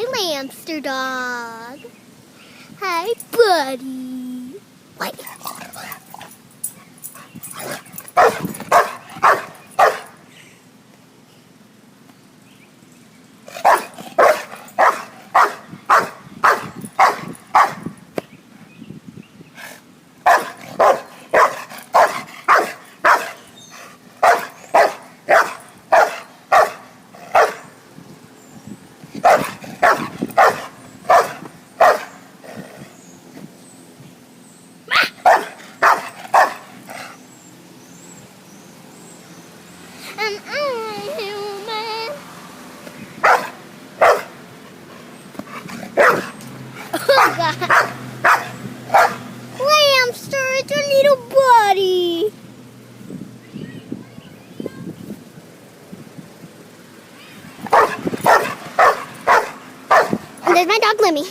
Hi, Lamster dog. Hi, buddy. Wait. And I'm human. Oh, God. Lamster, it's your little buddy. And there's my dog, Lemmy.